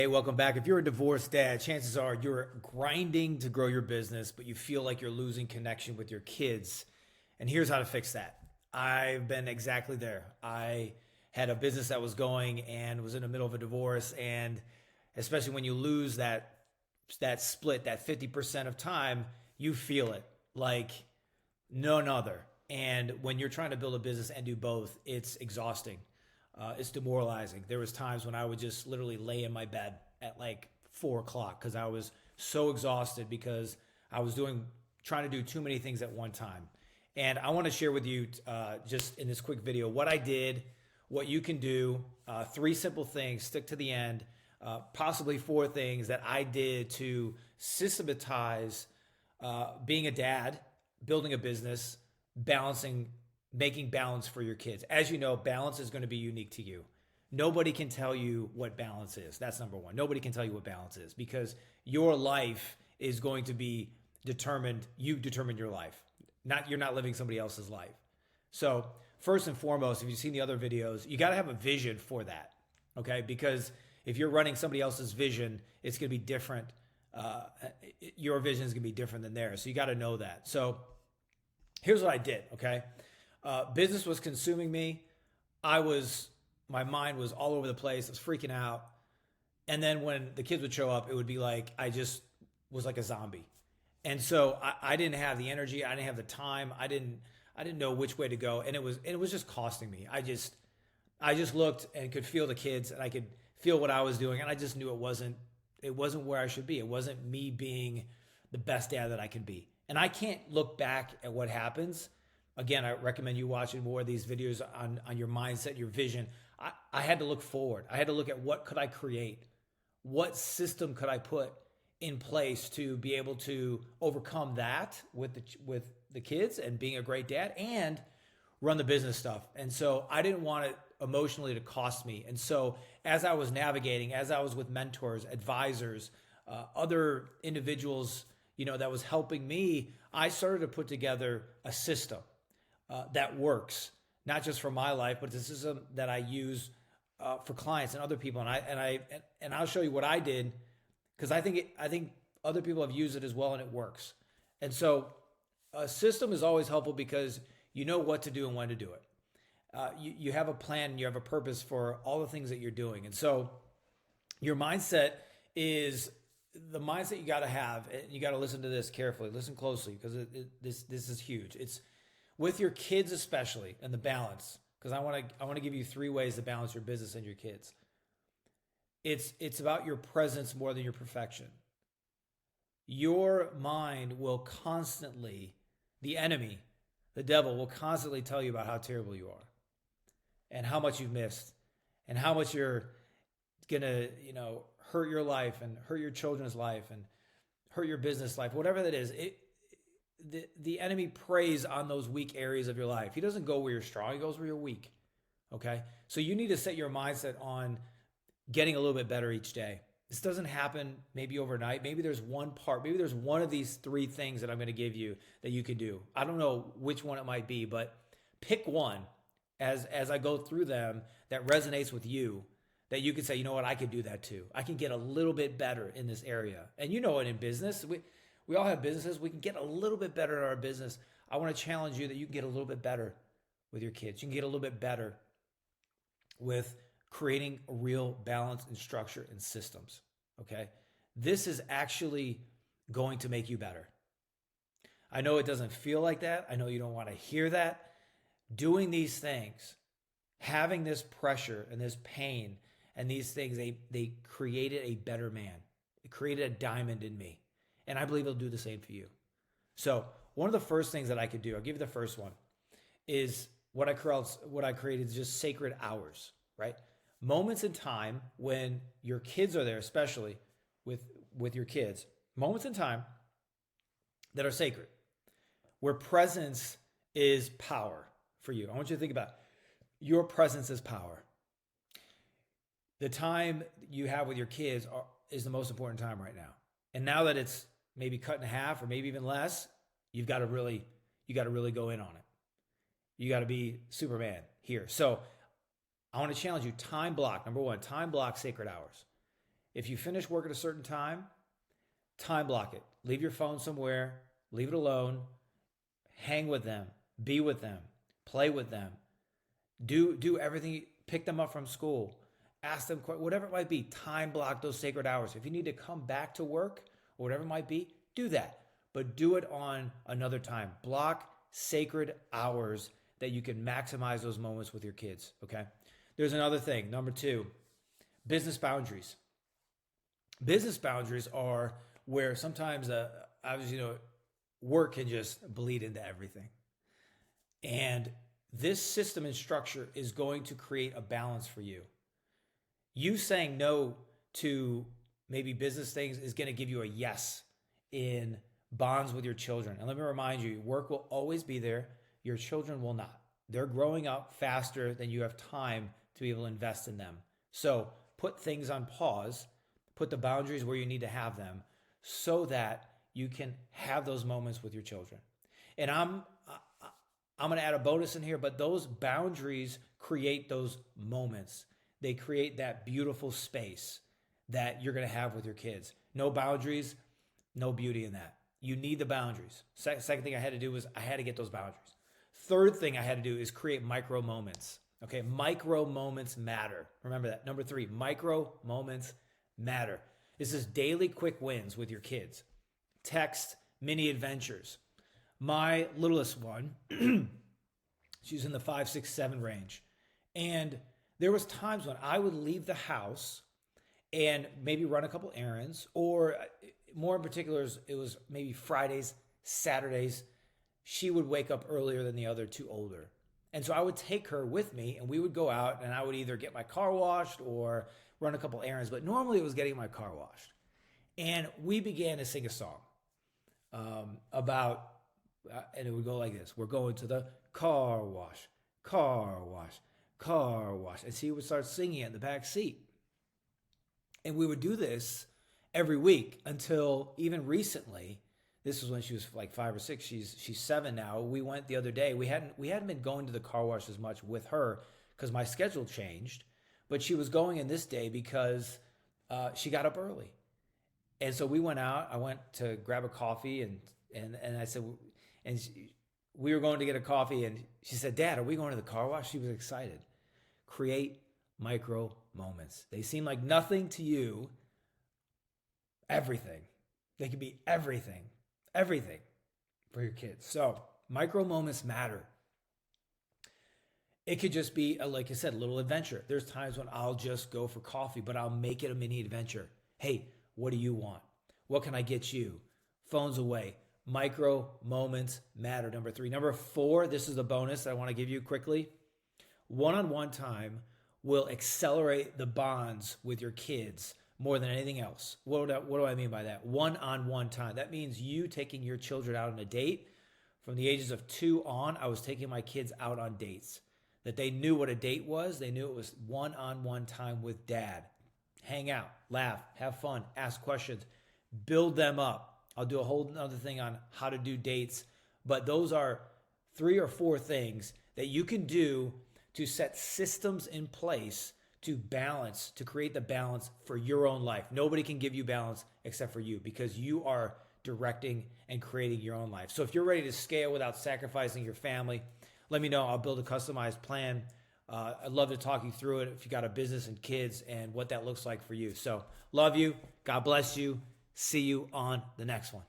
Hey, welcome back. If you're a divorced dad, chances are you're grinding to grow your business, but you feel like you're losing connection with your kids. And here's how to fix that. I've been exactly there. I had a business that was going and was in the middle of a divorce, and especially when you lose that split, that 50% of time, you feel it like none other. And when you're trying to build a business and do both, it's exhausting. It's demoralizing. There was times when I would just literally lay in my bed at like 4 o'clock because I was so exhausted because I was trying to do too many things at one time. And I want to share with you just in this quick video what I did, what you can do, 3 simple things, stick to the end, possibly 4 things that I did to systematize being a dad, building a business, balancing, making balance for your kids. As you know, balance is going to be unique to you. Nobody can tell you what balance is. That's number one. Nobody can tell you what balance is because your life is going to be determined. You determine your life. You're not living somebody else's life. So first and foremost, if you've seen the other videos, you got to have a vision for that. Okay. Because if you're running somebody else's vision, it's going to be different. Your vision is going to be different than theirs. So you got to know that. So here's what I did. Okay. Business was consuming me. My mind was all over the place. I was freaking out. And then when the kids would show up, it would be like, I just was like a zombie. And so I didn't have the energy. I didn't have the time. I didn't know which way to go. And it was just costing me. I just looked and could feel the kids and I could feel what I was doing. And I just knew it wasn't where I should be. It wasn't me being the best dad that I can be. And I can't look back at what happens. Again, I recommend you watching more of these videos on your mindset, your vision. I had to look forward. I had to look at what could I create? What system could I put in place to be able to overcome that with the kids and being a great dad and run the business stuff. And so I didn't want it emotionally to cost me. And so as I was navigating, as I was with mentors, advisors, other individuals, that was helping me, I started to put together a system that works, not just for my life, but it's a system that I use for clients and other people. And I'll show you what I did because I think other people have used it as well and it works. And so a system is always helpful because you know what to do and when to do it. You have a plan and you have a purpose for all the things that you're doing. And so your mindset is the mindset you got to have. And you got to listen to this carefully, listen closely because this is huge. It's with your kids especially, and the balance, because I want to give you 3 ways to balance your business and your kids. It's about your presence more than your perfection. Your mind will constantly, the enemy, the devil will constantly tell you about how terrible you are and how much you've missed and how much you're going to, hurt your life and hurt your children's life and hurt your business life, whatever that is. The enemy preys on those weak areas of your life. He doesn't go where you're strong. He goes where you're weak. Okay. So you need to set your mindset on getting a little bit better each day. This doesn't happen maybe overnight. Maybe there's one of these 3 things that I'm going to give you that you can do. I don't know which one it might be, but pick one as I go through them that resonates with you, that you can say, you know what, I could do that too. I can get a little bit better in this area. And in business, we all have businesses. We can get a little bit better at our business. I want to challenge you that you can get a little bit better with your kids. You can get a little bit better with creating a real balance and structure and systems. Okay. This is actually going to make you better. I know it doesn't feel like that. I know you don't want to hear that. Doing these things, having this pressure and this pain and these things, they created a better man. It created a diamond in me. And I believe it'll do the same for you. So one of the first things that I could do, I'll give you the first one, is what I created is just sacred hours, right? Moments in time when your kids are there, especially with your kids, moments in time that are sacred, where presence is power for you. I want you to think about your presence is power. The time you have with your kids is the most important time right now. And now that it's maybe cut in half or maybe even less, you got to really go in on it. You got to be Superman here. So I want to challenge you. Time block. Number 1, time block sacred hours. If you finish work at a certain time block it. Leave your phone somewhere, leave it alone, hang with them, be with them, play with them, do everything, pick them up from school, ask them, whatever it might be, time block those sacred hours. If you need to come back to work or whatever it might be, do that. But do it on another time. Block sacred hours that you can maximize those moments with your kids, okay? There's another thing, number 2, business boundaries. Business boundaries are where sometimes, obviously, work can just bleed into everything. And this system and structure is going to create a balance for you. You saying no to maybe business things is going to give you a yes in bonds with your children. And let me remind you, work will always be there. Your children will not. They're growing up faster than you have time to be able to invest in them. So put things on pause, put the boundaries where you need to have them so that you can have those moments with your children. And I'm going to add a bonus in here, but those boundaries create those moments. They create that beautiful space that you're going to have with your kids. No boundaries, no beauty in that. You need the boundaries. Second thing I had to do was I had to get those boundaries. Third thing I had to do is create micro moments. Okay, micro moments matter. Remember that. Number 3, micro moments matter. This is daily quick wins with your kids. Text mini adventures. My littlest one, she's in the 5, 6, 7 range. And there was times when I would leave the house and maybe run a couple errands, or more in particular, it was maybe Fridays, Saturdays. She would wake up earlier than the other 2 older. And so I would take her with me and we would go out and I would either get my car washed or run a couple errands, but normally it was getting my car washed. And we began to sing a song about, and it would go like this. We're going to the car wash, car wash, car wash. And she would start singing it in the back seat. And we would do this every week until even recently. This was when she was like 5 or 6. She's 7 now. We went the other day. We hadn't been going to the car wash as much with her because my schedule changed. But she was going in this day because she got up early. And so we went out. I went to grab a coffee and I said, we were going to get a coffee and she said, Dad, are we going to the car wash? She was excited. Create micro moments. They seem like nothing to you. Everything. They can be everything for your kids. So micro moments matter. It could just be, like I said, a little adventure. There's times when I'll just go for coffee, but I'll make it a mini adventure. Hey, what do you want? What can I get you? Phones away. Micro moments matter. Number 3. Number 4, this is a bonus I want to give you quickly. One-on-one time will accelerate the bonds with your kids more than anything else. What do I mean by that? One-on-one time. That means you taking your children out on a date. From the ages of 2 on, I was taking my kids out on dates. That they knew what a date was. They knew it was one-on-one time with Dad. Hang out, laugh, have fun, ask questions, build them up. I'll do a whole other thing on how to do dates. But those are 3 or 4 things that you can do to set systems in place to balance, to create the balance for your own life. Nobody can give you balance except for you because you are directing and creating your own life. So if you're ready to scale without sacrificing your family, let me know. I'll build a customized plan. I'd love to talk you through it if you got a business and kids and what that looks like for you. So love you. God bless you. See you on the next one.